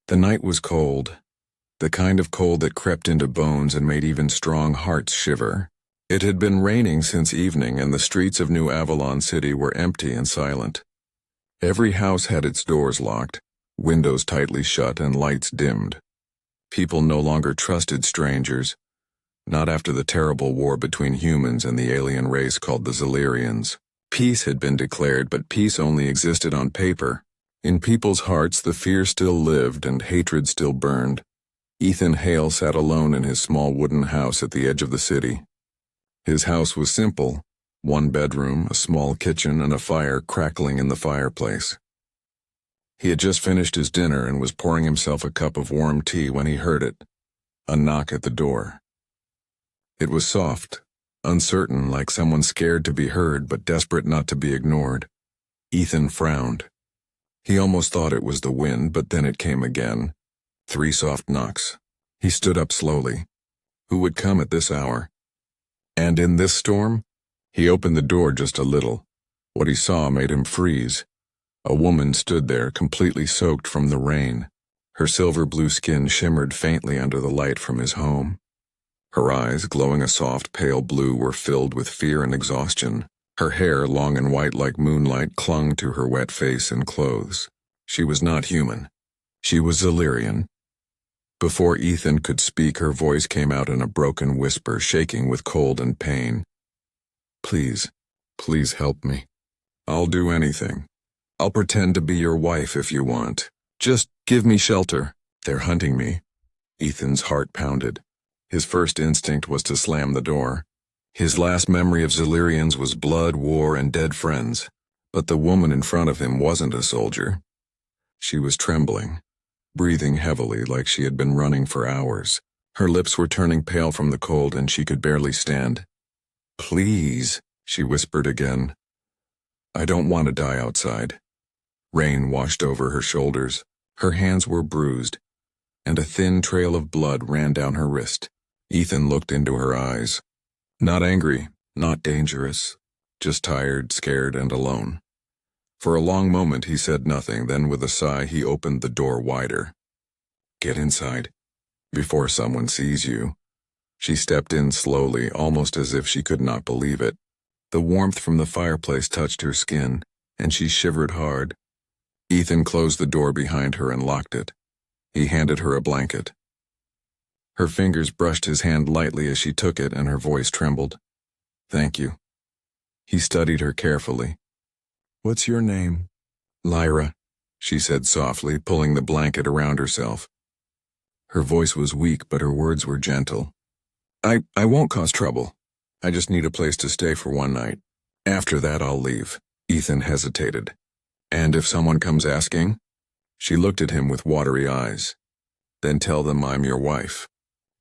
The night was cold, the kind of cold that crept into bones and made even strong hearts shiver. It had been raining since evening, and the streets of New Avalon City were empty and silent. Every house had its doors locked, windows tightly shut, and lights dimmed. People no longer trusted strangers, not after the terrible war between humans and the alien race called the Zilirians. Peace had been declared, but peace only existed on paper. In people's hearts, the fear still lived and hatred still burned. Ethan Hale sat alone in his small wooden house at the edge of the city. His house was simple: one bedroom, a small kitchen, and a fire crackling in the fireplace. He had just finished his dinner and was pouring himself a cup of warm tea when he heard it, a knock at the door. It was soft, uncertain, like someone scared to be heard but desperate not to be ignored. Ethan frowned. He almost thought it was the wind, but then it came again. 3 soft knocks. He stood up slowly. Who would come at this hour? And in this storm? He opened the door just a little. What he saw made him freeze. A woman stood there, completely soaked from the rain. Her silver-blue skin shimmered faintly under the light from his home. Her eyes, glowing a soft, pale blue, were filled with fear and exhaustion. Her hair, long and white like moonlight, clung to her wet face and clothes. She was not human. She was Zilirian. Before Ethan could speak, her voice came out in a broken whisper, shaking with cold and pain. Please, please help me. I'll do anything. I'll pretend to be your wife if you want. Just give me shelter. They're hunting me. Ethan's heart pounded. His first instinct was to slam the door. His last memory of Zilirians was blood, war, and dead friends. But the woman in front of him wasn't a soldier. She was trembling, breathing heavily like she had been running for hours. Her lips were turning pale from the cold, and she could barely stand. Please, she whispered again. I don't want to die outside. Rain washed over her shoulders. Her hands were bruised, and a thin trail of blood ran down her wrist. Ethan looked into her eyes. Not angry, not dangerous, just tired, scared, and alone. For a long moment he said nothing, then with a sigh he opened the door wider. Get inside, before someone sees you. She stepped in slowly, almost as if she could not believe it. The warmth from the fireplace touched her skin, and she shivered hard. Ethan closed the door behind her and locked it. He handed her a blanket. Her fingers brushed his hand lightly as she took it, and her voice trembled. Thank you. He studied her carefully. What's your name? Lyra, she said softly, pulling the blanket around herself. Her voice was weak, but her words were gentle. I won't cause trouble. I just need a place to stay for one night. After that, I'll leave. Ethan hesitated. And if someone comes asking? She looked at him with watery eyes. Then tell them I'm your wife.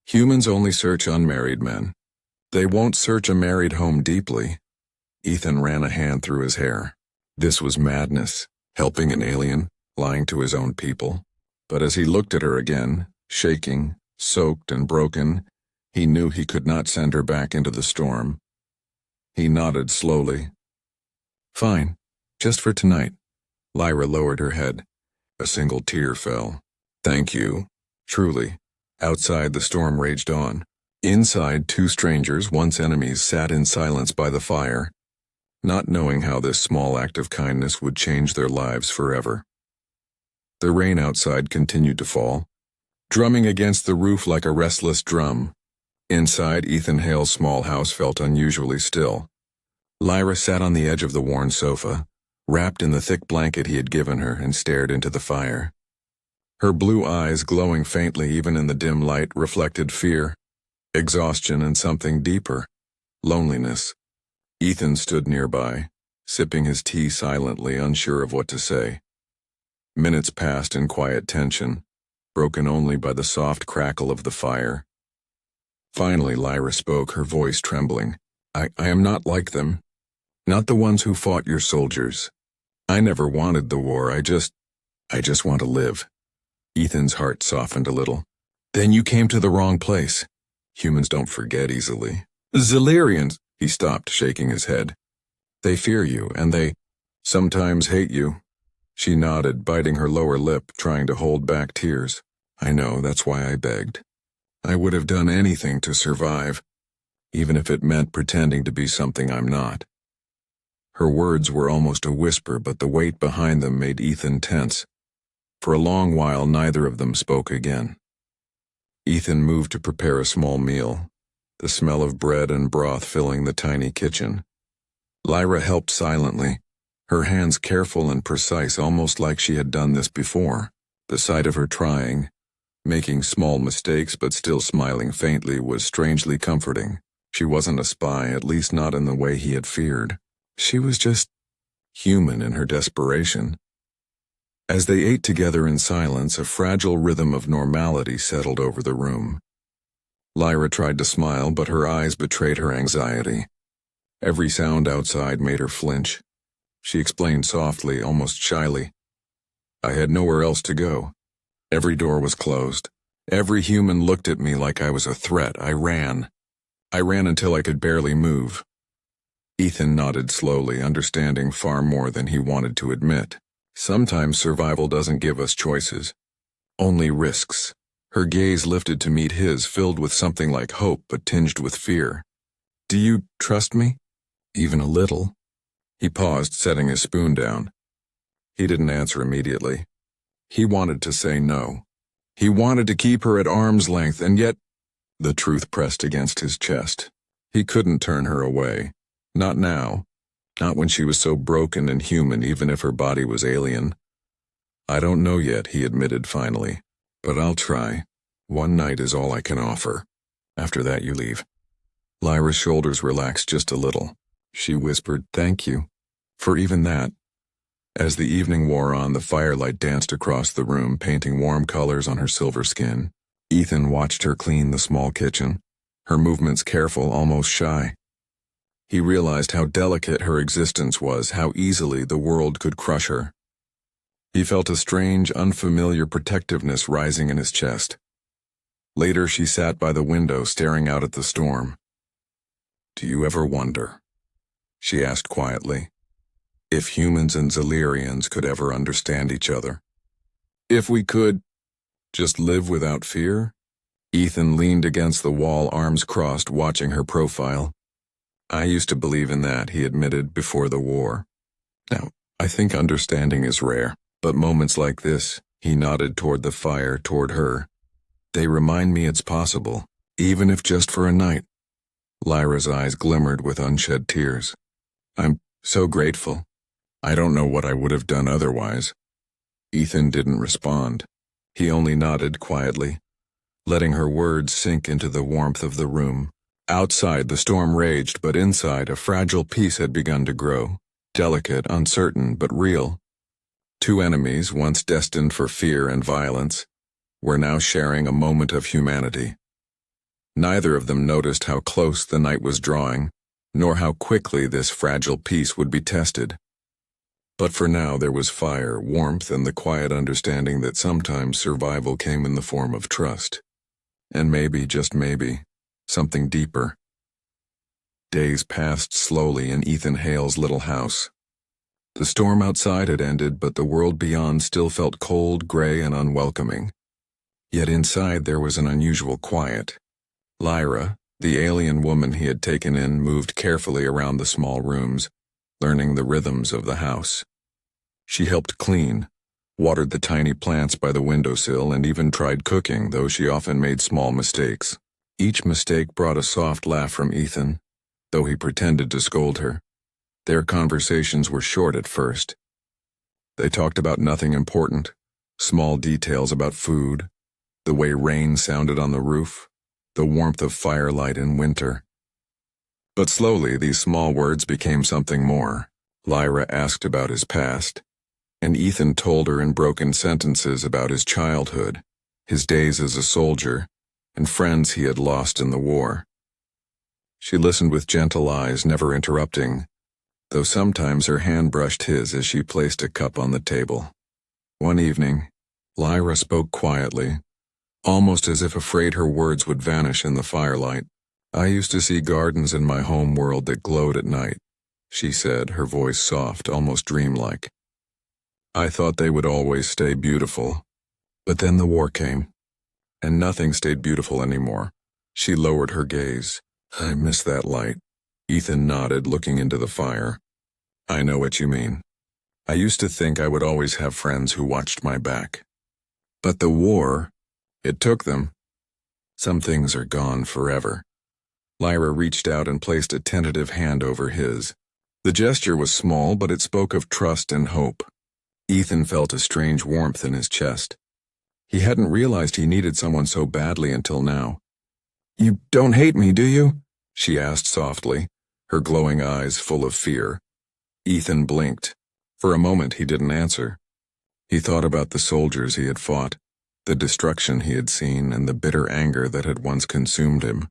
Humans only search unmarried men. They won't search a married home deeply. Ethan ran a hand through his hair. This was madness, helping an alien, lying to his own people. But as he looked at her again, shaking, soaked and broken, he knew he could not send her back into the storm. He nodded slowly. Fine, just for tonight. Lyra lowered her head. A single tear fell. Thank you. Truly. Outside, the storm raged on. Inside, 2 strangers, once enemies, sat in silence by the fire, not knowing how this small act of kindness would change their lives forever. The rain outside continued to fall, drumming against the roof like a restless drum. Inside, Ethan Hale's small house felt unusually still. Lyra sat on the edge of the worn sofa, wrapped in the thick blanket he had given her, and stared into the fire. Her blue eyes, glowing faintly even in the dim light, reflected fear, exhaustion, and something deeper, loneliness. Ethan stood nearby, sipping his tea silently, unsure of what to say. Minutes passed in quiet tension, broken only by the soft crackle of the fire. Finally, Lyra spoke, her voice trembling. I am not like them. Not the ones who fought your soldiers. I never wanted the war. I just want to live. Ethan's heart softened a little. Then you came to the wrong place. Humans don't forget easily. Zilirians, he stopped, shaking his head. They fear you, and they sometimes hate you. She nodded, biting her lower lip, trying to hold back tears. I know, that's why I begged. I would have done anything to survive, even if it meant pretending to be something I'm not. Her words were almost a whisper, but the weight behind them made Ethan tense. For a long while, neither of them spoke again. Ethan moved to prepare a small meal, the smell of bread and broth filling the tiny kitchen. Lyra helped silently, her hands careful and precise, almost like she had done this before. The sight of her trying, making small mistakes but still smiling faintly, was strangely comforting. She wasn't a spy, at least not in the way he had feared. She was just human in her desperation. As they ate together in silence, a fragile rhythm of normality settled over the room. Lyra tried to smile, but her eyes betrayed her anxiety. Every sound outside made her flinch. She explained softly, almost shyly. I had nowhere else to go. Every door was closed. Every human looked at me like I was a threat. I ran. I ran until I could barely move. Ethan nodded slowly, understanding far more than he wanted to admit. Sometimes survival doesn't give us choices, only risks. Her gaze lifted to meet his, filled with something like hope but tinged with fear. Do you trust me? Even a little? He paused, setting his spoon down. He didn't answer immediately. He wanted to say no. He wanted to keep her at arm's length, and yet the truth pressed against his chest. He couldn't turn her away. Not now. Not when she was so broken and human, even if her body was alien. I don't know yet, he admitted finally, but I'll try. One night is all I can offer. After that, you leave. Lyra's shoulders relaxed just a little. She whispered, thank you. For even that. As the evening wore on, the firelight danced across the room, painting warm colors on her silver skin. Ethan watched her clean the small kitchen, her movements careful, almost shy. He realized how delicate her existence was, how easily the world could crush her. He felt a strange, unfamiliar protectiveness rising in his chest. Later, she sat by the window, staring out at the storm. Do you ever wonder, she asked quietly, if humans and Zilirians could ever understand each other? If we could just live without fear? Ethan leaned against the wall, arms crossed, watching her profile. I used to believe in that, he admitted, before the war. Now, I think understanding is rare, but moments like this, he nodded toward the fire, toward her, they remind me it's possible, even if just for a night. Lyra's eyes glimmered with unshed tears. I'm so grateful. I don't know what I would have done otherwise. Ethan didn't respond. He only nodded quietly, letting her words sink into the warmth of the room. Outside, the storm raged, but inside, a fragile peace had begun to grow. Delicate, uncertain, but real. Two enemies, once destined for fear and violence, were now sharing a moment of humanity. Neither of them noticed how close the night was drawing, nor how quickly this fragile peace would be tested. But for now there was fire, warmth, and the quiet understanding that sometimes survival came in the form of trust. And maybe, just maybe, something deeper. Days passed slowly in Ethan Hale's little house. The storm outside had ended, but the world beyond still felt cold, gray, and unwelcoming. Yet inside there was an unusual quiet. Lyra, the alien woman he had taken in, moved carefully around the small rooms, learning the rhythms of the house. She helped clean, watered the tiny plants by the windowsill, and even tried cooking, though she often made small mistakes. Each mistake brought a soft laugh from Ethan, though he pretended to scold her. Their conversations were short at first. They talked about nothing important, small details about food, the way rain sounded on the roof, the warmth of firelight in winter. But slowly these small words became something more. Lyra asked about his past, and Ethan told her in broken sentences about his childhood, his days as a soldier, and friends he had lost in the war. She listened with gentle eyes, never interrupting, though sometimes her hand brushed his as she placed a cup on the table. One evening, Lyra spoke quietly, almost as if afraid her words would vanish in the firelight. I used to see gardens in my home world that glowed at night, she said, her voice soft, almost dreamlike. I thought they would always stay beautiful. But then the war came, and nothing stayed beautiful anymore. She lowered her gaze. I miss that light. Ethan nodded, looking into the fire. I know what you mean. I used to think I would always have friends who watched my back. But the war, it took them. Some things are gone forever. Lyra reached out and placed a tentative hand over his. The gesture was small, but it spoke of trust and hope. Ethan felt a strange warmth in his chest. He hadn't realized he needed someone so badly until now. "You don't hate me, do you?" she asked softly, her glowing eyes full of fear. Ethan blinked. For a moment he didn't answer. He thought about the soldiers he had fought, the destruction he had seen, and the bitter anger that had once consumed him.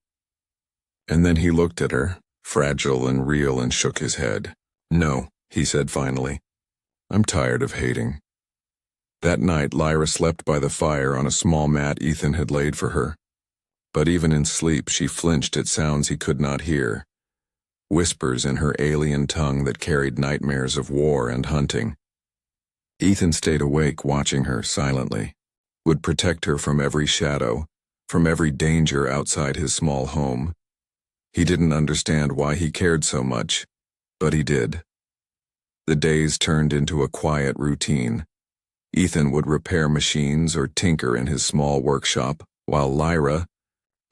And then he looked at her, fragile and real, and shook his head. "No," he said finally. "I'm tired of hating." That night, Lyra slept by the fire on a small mat Ethan had laid for her. But even in sleep, she flinched at sounds he could not hear. Whispers in her alien tongue that carried nightmares of war and hunting. Ethan stayed awake, watching her silently, would protect her from every shadow, from every danger outside his small home. He didn't understand why he cared so much, but he did. The days turned into a quiet routine. Ethan would repair machines or tinker in his small workshop, while Lyra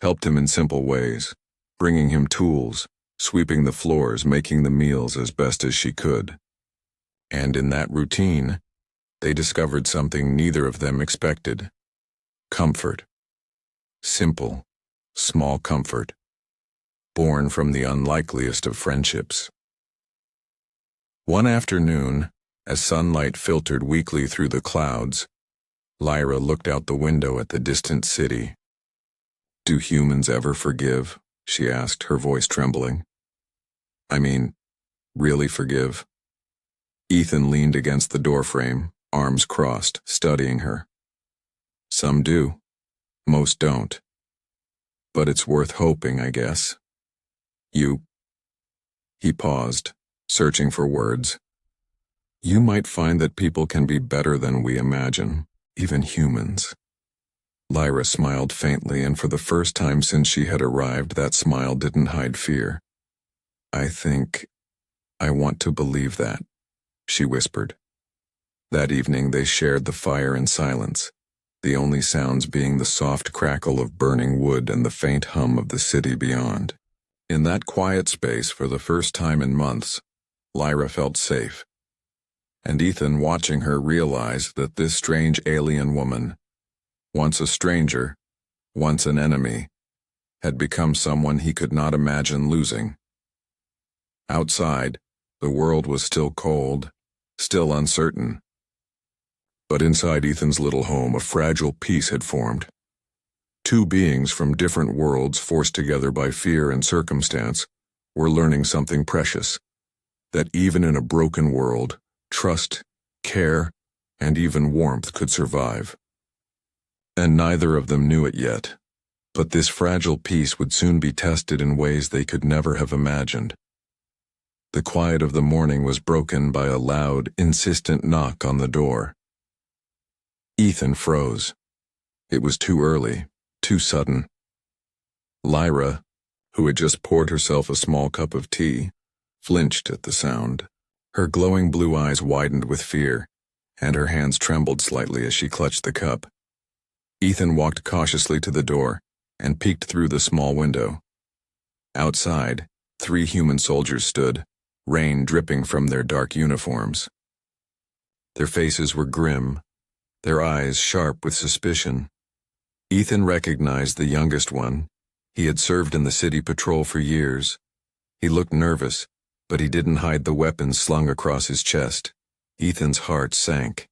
helped him in simple ways, bringing him tools, sweeping the floors, making the meals as best as she could. And in that routine, they discovered something neither of them expected. Comfort. Simple, small comfort, born from the unlikeliest of friendships. One afternoon, as sunlight filtered weakly through the clouds, Lyra looked out the window at the distant city. "Do humans ever forgive?" she asked, her voice trembling. "I mean, really forgive?" Ethan leaned against the doorframe, arms crossed, studying her. "Some do. Most don't. But it's worth hoping, I guess. You..." He paused, searching for words. "You might find that people can be better than we imagine, even humans." Lyra smiled faintly, and for the first time since she had arrived, that smile didn't hide fear. I want to believe that," she whispered. That evening they shared the fire in silence, the only sounds being the soft crackle of burning wood and the faint hum of the city beyond. In that quiet space, for the first time in months, Lyra felt safe. And Ethan, watching her, realized that this strange alien woman, once a stranger, once an enemy, had become someone he could not imagine losing. Outside, the world was still cold, still uncertain. But inside Ethan's little home, a fragile peace had formed. Two beings from different worlds, forced together by fear and circumstance, were learning something precious, that even in a broken world, trust, care, and even warmth could survive. And neither of them knew it yet, but this fragile peace would soon be tested in ways they could never have imagined. The quiet of the morning was broken by a loud, insistent knock on the door. Ethan froze. It was too early, too sudden. Lyra, who had just poured herself a small cup of tea, flinched at the sound. Her glowing blue eyes widened with fear, and her hands trembled slightly as she clutched the cup. Ethan walked cautiously to the door and peeked through the small window. Outside, 3 human soldiers stood, rain dripping from their dark uniforms. Their faces were grim, their eyes sharp with suspicion. Ethan recognized the youngest one. He had served in the city patrol for years. He looked nervous, but he didn't hide the weapons slung across his chest. Ethan's heart sank.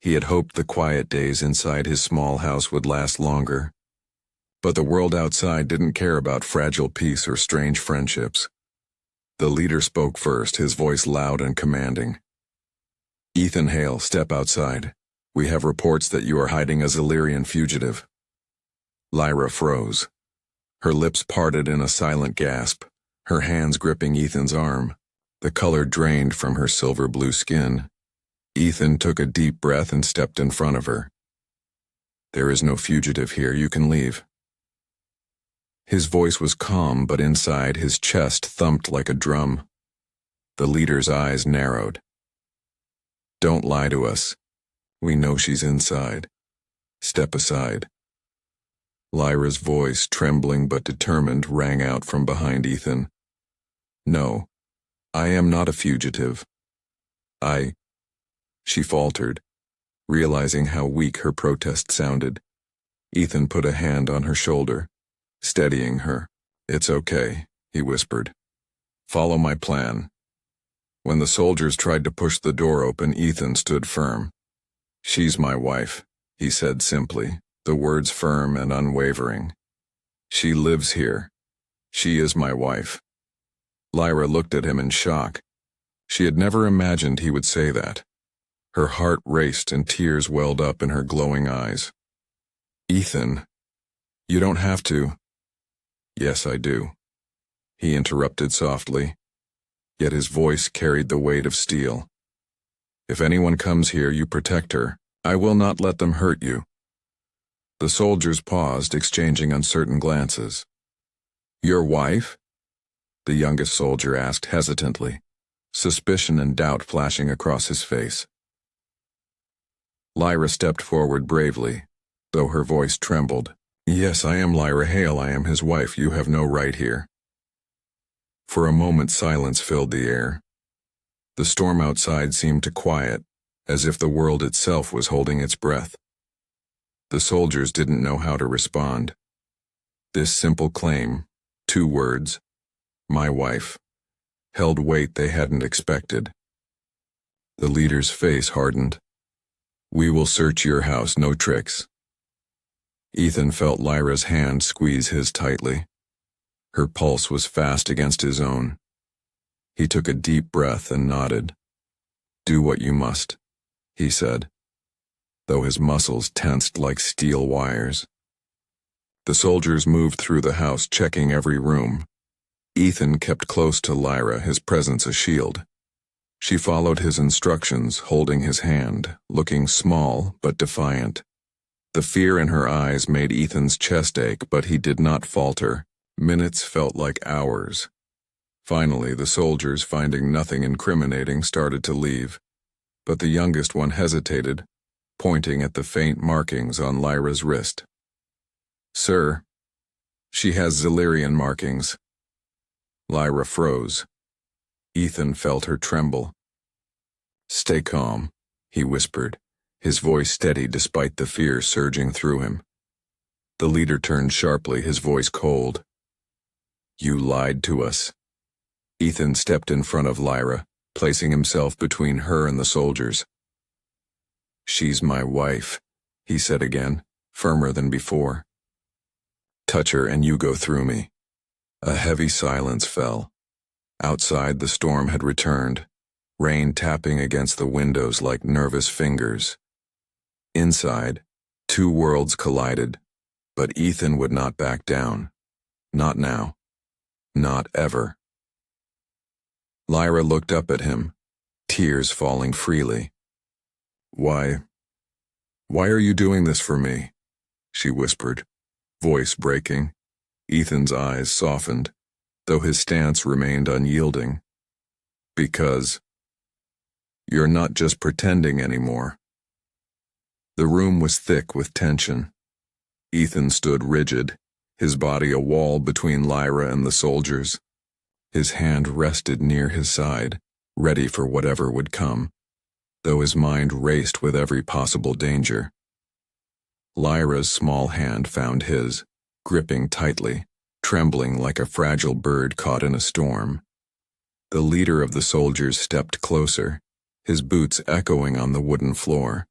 He had hoped the quiet days inside his small house would last longer. But the world outside didn't care about fragile peace or strange friendships. The leader spoke first, his voice loud and commanding. "Ethan Hale, step outside. We have reports that you are hiding a Zillyrian fugitive." Lyra froze. Her lips parted in a silent gasp, her hands gripping Ethan's arm. The color drained from her silver blue skin. Ethan took a deep breath and stepped in front of her. "There is no fugitive here, you can leave." His voice was calm, but inside his chest thumped like a drum. The leader's eyes narrowed. "Don't lie to us. We know she's inside. Step aside." Lyra's voice, trembling but determined, rang out from behind Ethan. "No, I am not a fugitive. She faltered, realizing how weak her protest sounded. Ethan put a hand on her shoulder, steadying her. "It's okay," he whispered. "Follow my plan." When the soldiers tried to push the door open, Ethan stood firm. "She's my wife," he said simply, the words firm and unwavering. "She lives here. She is my wife." Lyra looked at him in shock. She had never imagined he would say that. Her heart raced and tears welled up in her glowing eyes. "Ethan, you don't have to." "Yes, I do," he interrupted softly, yet his voice carried the weight of steel. "If anyone comes here, you protect her. I will not let them hurt you." The soldiers paused, exchanging uncertain glances. "Your wife?" the youngest soldier asked hesitantly, suspicion and doubt flashing across his face. Lyra stepped forward bravely, though her voice trembled. "Yes, I am Lyra Hale. I am his wife. You have no right here." For a moment silence filled the air. The storm outside seemed to quiet, as if the world itself was holding its breath. The soldiers didn't know how to respond. This simple claim, 2 words, "my wife," held weight they hadn't expected. The leader's face hardened. "We will search your house, no tricks." Ethan felt Lyra's hand squeeze his tightly. Her pulse was fast against his own. He took a deep breath and nodded. "Do what you must," he said, though his muscles tensed like steel wires. The soldiers moved through the house, checking every room. Ethan kept close to Lyra, his presence a shield. She followed his instructions, holding his hand, looking small but defiant. The fear in her eyes made Ethan's chest ache, but he did not falter. Minutes felt like hours. Finally, the soldiers, finding nothing incriminating, started to leave, but the youngest one hesitated, pointing at the faint markings on Lyra's wrist. "Sir, she has Zillyrian markings." Lyra froze. Ethan felt her tremble. "Stay calm," he whispered, his voice steady despite the fear surging through him. The leader turned sharply, his voice cold. "You lied to us." Ethan stepped in front of Lyra, placing himself between her and the soldiers. "She's my wife," he said again, firmer than before. "Touch her and you go through me." A heavy silence fell. Outside, the storm had returned, rain tapping against the windows like nervous fingers. Inside, 2 worlds collided, but Ethan would not back down. Not now. Not ever. Lyra looked up at him, tears falling freely. Why are you doing this for me?" she whispered, voice breaking. Ethan's eyes softened, though his stance remained unyielding. "Because you're not just pretending anymore." The room was thick with tension. Ethan stood rigid, his body a wall between Lyra and the soldiers. His hand rested near his side, ready for whatever would come, though his mind raced with every possible danger. Lyra's small hand found his, gripping tightly, trembling like a fragile bird caught in a storm. The leader of the soldiers stepped closer, his boots echoing on the wooden floor.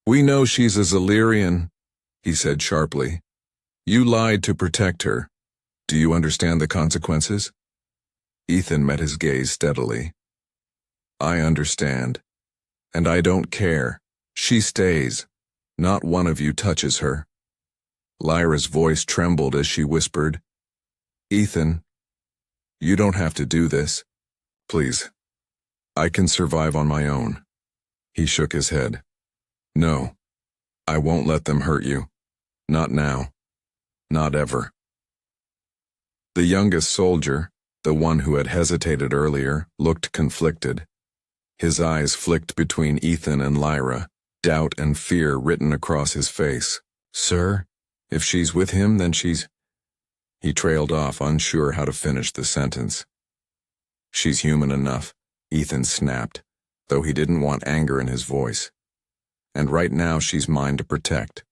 "We know she's a Zillyrian," he said sharply. "You lied to protect her. Do you understand the consequences?" Ethan met his gaze steadily. "I understand. And I don't care. She stays. Not one of you touches her." Lyra's voice trembled as she whispered, "Ethan, you don't have to do this. Please. I can survive on my own." He shook his head. No, I won't let them hurt you. Not now. Not ever. The youngest soldier, the one who had hesitated earlier, looked conflicted. His eyes flicked between Ethan and Lyra, doubt and fear written across his face. Sir, if she's with him, then she's... He trailed off, unsure how to finish the sentence. She's human enough, Ethan snapped, though he didn't want anger in his voice. And right now she's mine to protect.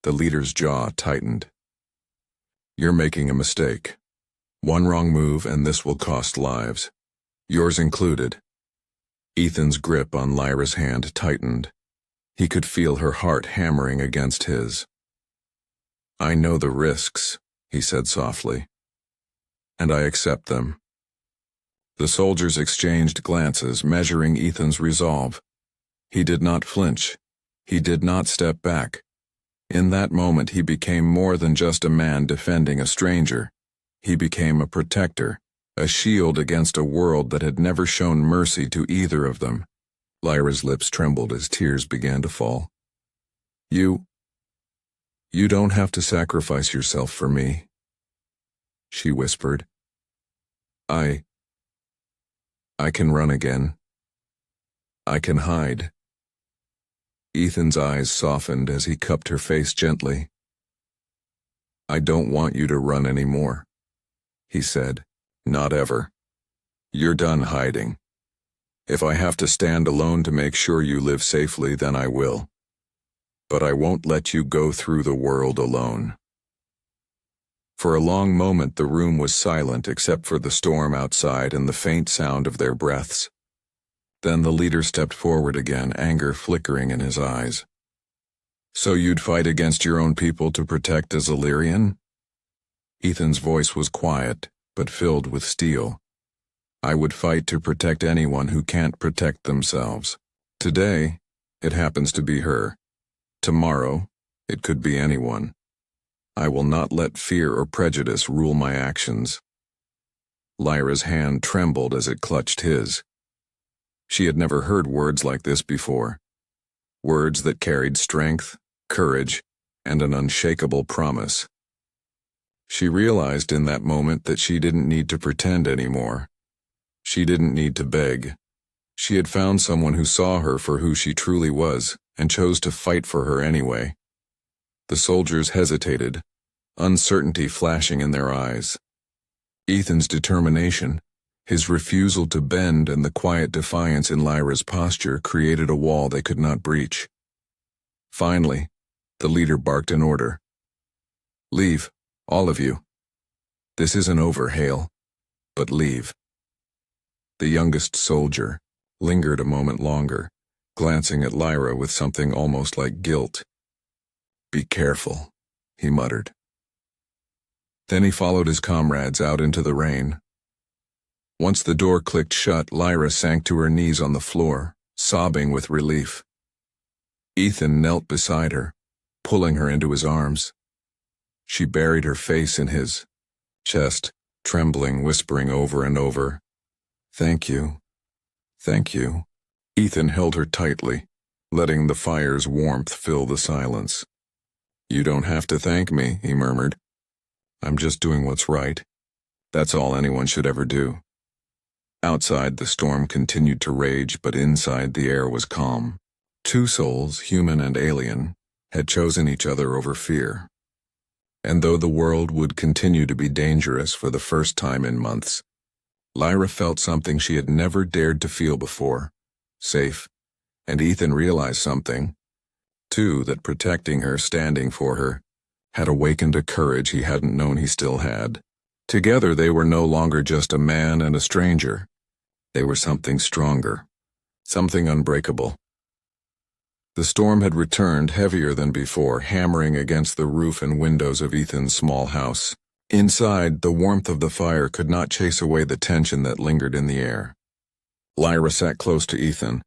The leader's jaw tightened. You're making a mistake. One wrong move and this will cost lives. Yours included. Ethan's grip on Lyra's hand tightened. He could feel her heart hammering against his. I know the risks, he said softly, and I accept them. The soldiers exchanged glances, measuring Ethan's resolve. He did not flinch. He did not step back. In that moment he became more than just a man defending a stranger. He became a protector, a shield against a world that had never shown mercy to either of them. Lyra's lips trembled as tears began to fall. You don't have to sacrifice yourself for me, she whispered. I can run again. I can hide. Ethan's eyes softened as he cupped her face gently. I don't want you to run anymore, he said. Not ever. You're done hiding. If I have to stand alone to make sure you live safely, then I will. But I won't let you go through the world alone. For a long moment the room was silent except for the storm outside and the faint sound of their breaths. Then the leader stepped forward again, anger flickering in his eyes. So you'd fight against your own people to protect a Zillyrian? Ethan's voice was quiet, but filled with steel. I would fight to protect anyone who can't protect themselves. Today, it happens to be her. Tomorrow, it could be anyone. I will not let fear or prejudice rule my actions. Lyra's hand trembled as it clutched his. She had never heard words like this before. Words that carried strength, courage, and an unshakable promise. She realized in that moment that she didn't need to pretend anymore. She didn't need to beg. She had found someone who saw her for who she truly was and chose to fight for her anyway. The soldiers hesitated, uncertainty flashing in their eyes. Ethan's determination, his refusal to bend, and the quiet defiance in Lyra's posture created a wall they could not breach. Finally, the leader barked an order. Leave, all of you. This isn't over, Hale, but leave. The youngest soldier lingered a moment longer, glancing at Lyra with something almost like guilt. Be careful, he muttered. Then he followed his comrades out into the rain. Once the door clicked shut, Lyra sank to her knees on the floor, sobbing with relief. Ethan knelt beside her, pulling her into his arms. She buried her face in his chest, trembling, whispering over and over, Thank you. Thank you. Ethan held her tightly, letting the fire's warmth fill the silence. You don't have to thank me, he murmured. I'm just doing what's right. That's all anyone should ever do. Outside, the storm continued to rage, but inside the air was calm. Two souls, human and alien, had chosen each other over fear. And though the world would continue to be dangerous for the first time in months, Lyra felt something she had never dared to feel before, safe, and Ethan realized something, too, that protecting her, standing for her, had awakened a courage he hadn't known he still had. Together they were no longer just a man and a stranger. They were something stronger, something unbreakable. The storm had returned, heavier than before, hammering against the roof and windows of Ethan's small house. Inside, the warmth of the fire could not chase away the tension that lingered in the air. Lyra sat close to Ethan,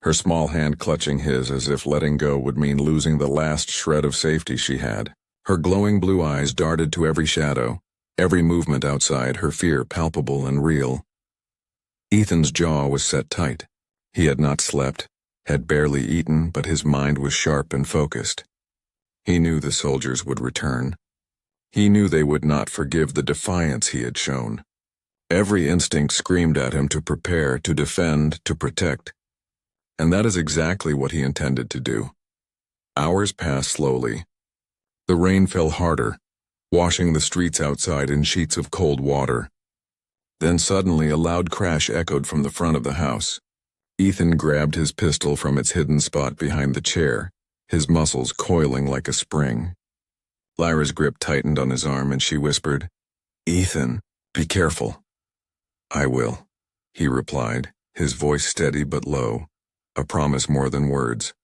her small hand clutching his as if letting go would mean losing the last shred of safety she had. Her glowing blue eyes darted to every shadow, every movement outside, her fear palpable and real. Ethan's jaw was set tight. He had not slept, had barely eaten, but his mind was sharp and focused. He knew the soldiers would return. He knew they would not forgive the defiance he had shown. Every instinct screamed at him to prepare, to defend, to protect. And that is exactly what he intended to do. Hours passed slowly. The rain fell harder, washing the streets outside in sheets of cold water. Then suddenly a loud crash echoed from the front of the house. Ethan grabbed his pistol from its hidden spot behind the chair, his muscles coiling like a spring. Lyra's grip tightened on his arm and she whispered, "Ethan, be careful." "I will," he replied, his voice steady but low, a promise more than words.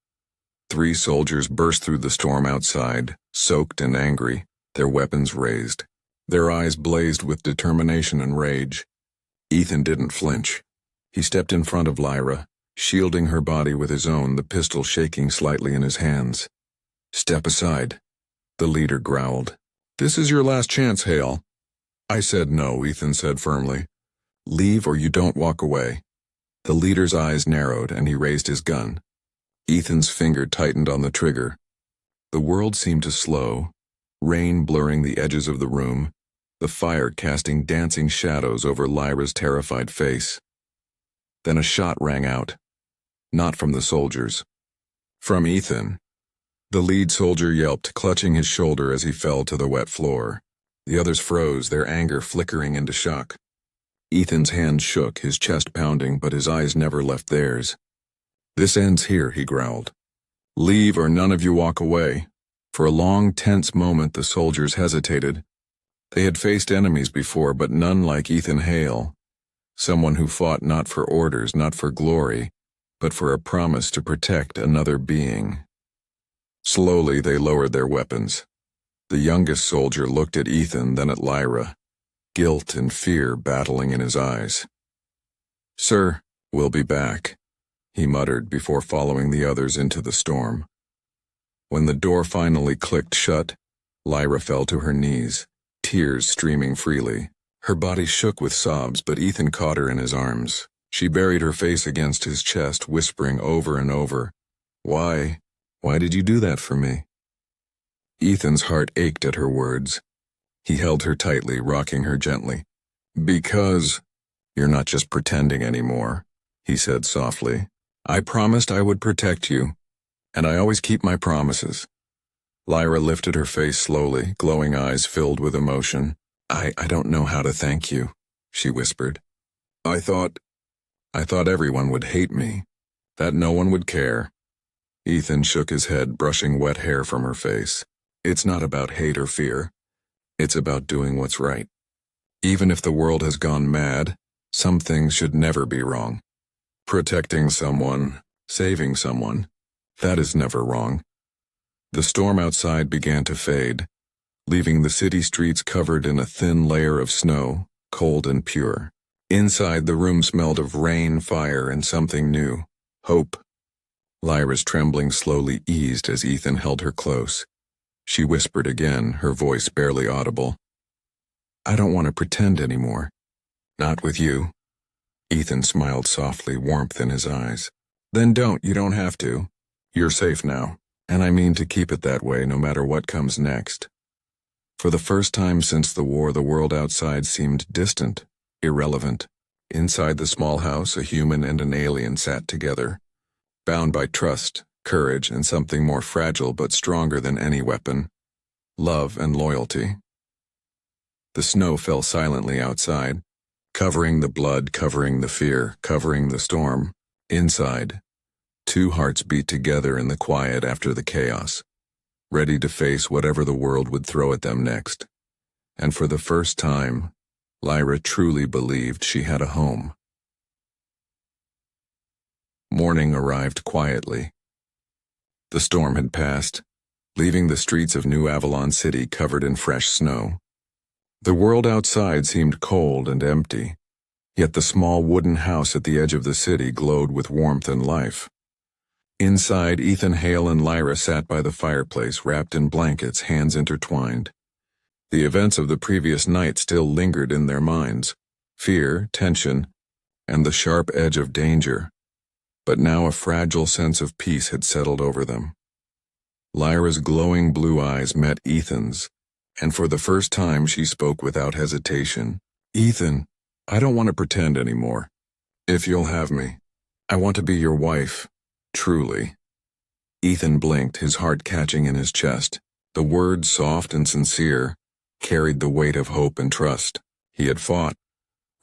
3 soldiers burst through the storm outside, soaked and angry, their weapons raised. Their eyes blazed with determination and rage. Ethan didn't flinch. He stepped in front of Lyra, shielding her body with his own, the pistol shaking slightly in his hands. "Step aside," the leader growled. "This is your last chance, Hale." "I said no," Ethan said firmly. "Leave or you don't walk away." The leader's eyes narrowed and he raised his gun. Ethan's finger tightened on the trigger. The world seemed to slow, rain blurring the edges of the room, the fire casting dancing shadows over Lyra's terrified face. Then a shot rang out. Not from the soldiers. From Ethan. The lead soldier yelped, clutching his shoulder as he fell to the wet floor. The others froze, their anger flickering into shock. Ethan's hand shook, his chest pounding, but his eyes never left theirs. "This ends here," he growled. "Leave or none of you walk away." For a long, tense moment the soldiers hesitated. They had faced enemies before, but none like Ethan Hale. Someone who fought not for orders, not for glory, but for a promise to protect another being. Slowly they lowered their weapons. The youngest soldier looked at Ethan, then at Lyra, guilt and fear battling in his eyes. "Sir, we'll be back," he muttered before following the others into the storm. When the door finally clicked shut, Lyra fell to her knees, tears streaming freely. Her body shook with sobs, but Ethan caught her in his arms. She buried her face against his chest, whispering over and over, Why did you do that for me?" Ethan's heart ached at her words. He held her tightly, rocking her gently. "Because you're not just pretending anymore," he said softly. "I promised I would protect you, and I always keep my promises." Lyra lifted her face slowly, glowing eyes filled with emotion. I don't know how to thank you," she whispered. I thought everyone would hate me, that no one would care." Ethan shook his head, brushing wet hair from her face. "It's not about hate or fear. It's about doing what's right. Even if the world has gone mad, some things should never be wrong. Protecting someone, saving someone, that is never wrong." The storm outside began to fade, leaving the city streets covered in a thin layer of snow, cold and pure. Inside, the room smelled of rain, fire, and something new, hope. Lyra's trembling slowly eased as Ethan held her close. She whispered again, her voice barely audible. "I don't want to pretend anymore. Not with you." Ethan smiled softly, warmth in his eyes. "Then you don't have to. You're safe now, and I mean to keep it that way no matter what comes next." For the first time since the war, the world outside seemed distant, irrelevant. Inside the small house, a human and an alien sat together, bound by trust, courage, and something more fragile but stronger than any weapon: love and loyalty. The snow fell silently outside, covering the blood, covering the fear, covering the storm. Inside, 2 hearts beat together in the quiet after the chaos, ready to face whatever the world would throw at them next. And for the first time, Lyra truly believed she had a home. Morning arrived quietly. The storm had passed, leaving the streets of New Avalon City covered in fresh snow. The world outside seemed cold and empty, yet the small wooden house at the edge of the city glowed with warmth and life. Inside, Ethan Hale and Lyra sat by the fireplace, wrapped in blankets, hands intertwined. The events of the previous night still lingered in their minds: fear, tension, and the sharp edge of danger. but now a fragile sense of peace had settled over them. Lyra's glowing blue eyes met Ethan's, and for the first time she spoke without hesitation. "Ethan, I don't want to pretend anymore. If you'll have me, I want to be your wife, truly." Ethan blinked, his heart catching in his chest. The words, soft and sincere, carried the weight of hope and trust. He had fought,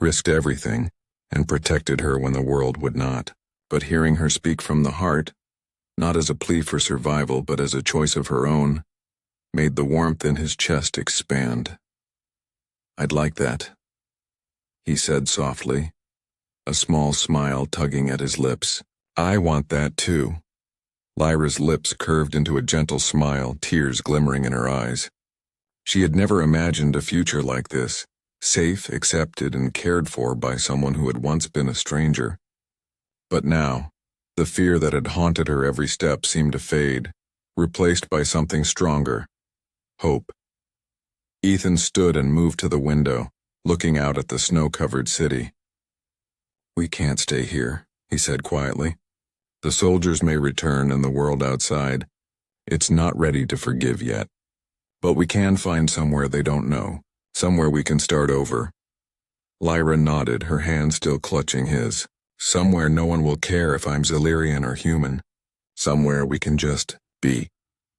risked everything, and protected her when the world would not. But hearing her speak from the heart, not as a plea for survival but as a choice of her own, made the warmth in his chest expand. "I'd like that," he said softly, a small smile tugging at his lips. "I want that too." Lyra's lips curved into a gentle smile, tears glimmering in her eyes. She had never imagined a future like this, safe, accepted, and cared for by someone who had once been a stranger. But now, the fear that had haunted her every step seemed to fade, replaced by something stronger: hope. Ethan stood and moved to the window, looking out at the snow-covered city. "We can't stay here," he said quietly. "The soldiers may return and the world outside, it's not ready to forgive yet. But we can find somewhere they don't know, somewhere we can start over." Lyra nodded, her hand still clutching his. "Somewhere no one will care if I'm Xelerian or human. Somewhere we can just be."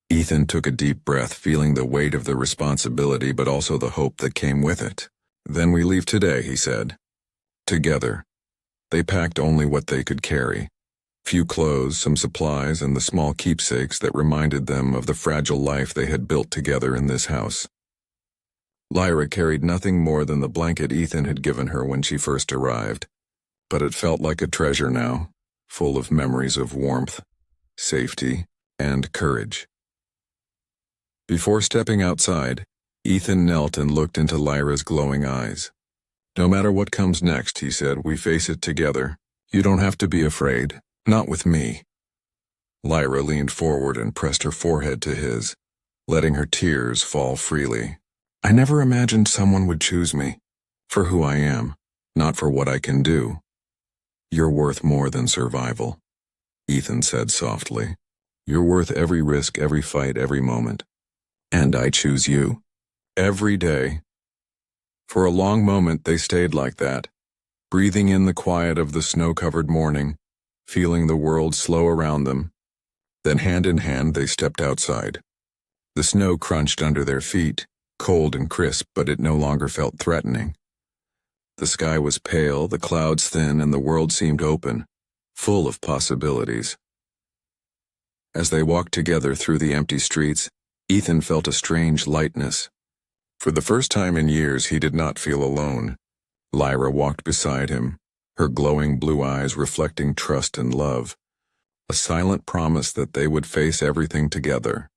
Ethan took a deep breath, feeling the weight of the responsibility but also the hope that came with it. "Then we leave today," he said. Together. They packed only what they could carry. Few clothes, some supplies, and the small keepsakes that reminded them of the fragile life they had built together in this house. Lyra carried nothing more than the blanket Ethan had given her when she first arrived, but it felt like a treasure now, full of memories of warmth, safety, and courage. Before stepping outside, Ethan knelt and looked into Lyra's glowing eyes. "No matter what comes next," he said, "we face it together. You don't have to be afraid. Not with me." Lyra leaned forward and pressed her forehead to his, letting her tears fall freely. "I never imagined someone would choose me, for who I am, not for what I can do." "You're worth more than survival," Ethan said softly. "You're worth every risk, every fight, every moment. And I choose you. Every day." For a long moment they stayed like that, breathing in the quiet of the snow-covered morning, feeling the world slow around them. Then hand in hand they stepped outside. The snow crunched under their feet, cold and crisp, but it no longer felt threatening. The sky was pale, the clouds thin, and the world seemed open, full of possibilities. As they walked together through the empty streets, Ethan felt a strange lightness. For the first time in years he did not feel alone. Lyra walked beside him, her glowing blue eyes reflecting trust and love, a silent promise that they would face everything together.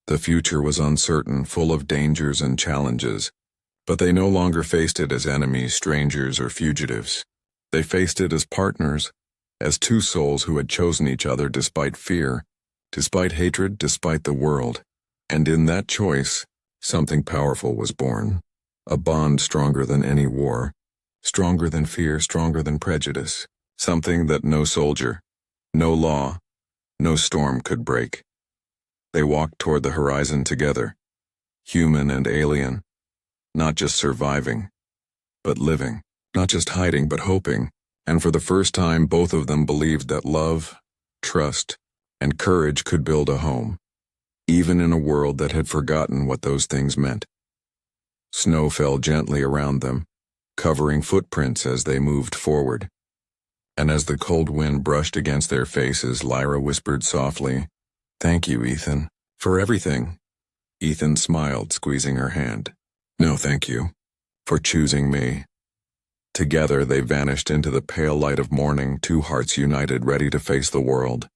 The future was uncertain, full of dangers and challenges, but they no longer faced it as enemies, strangers, or fugitives. They faced it as partners, as two souls who had chosen each other despite fear, despite hatred, despite the world. And in that choice, something powerful was born, a bond stronger than any war, stronger than fear, stronger than prejudice, something that no soldier, no law, no storm could break. They walked toward the horizon together, human and alien, not just surviving, but living, not just hiding, but hoping, and for the first time both of them believed that love, trust, and courage could build a home, even in a world that had forgotten what those things meant. Snow fell gently around them, covering footprints as they moved forward. And as the cold wind brushed against their faces, Lyra whispered softly, "Thank you, Ethan, for everything." Ethan smiled, squeezing her hand. "No, thank you, for choosing me." Together they vanished into the pale light of morning, two hearts united, ready to face the world.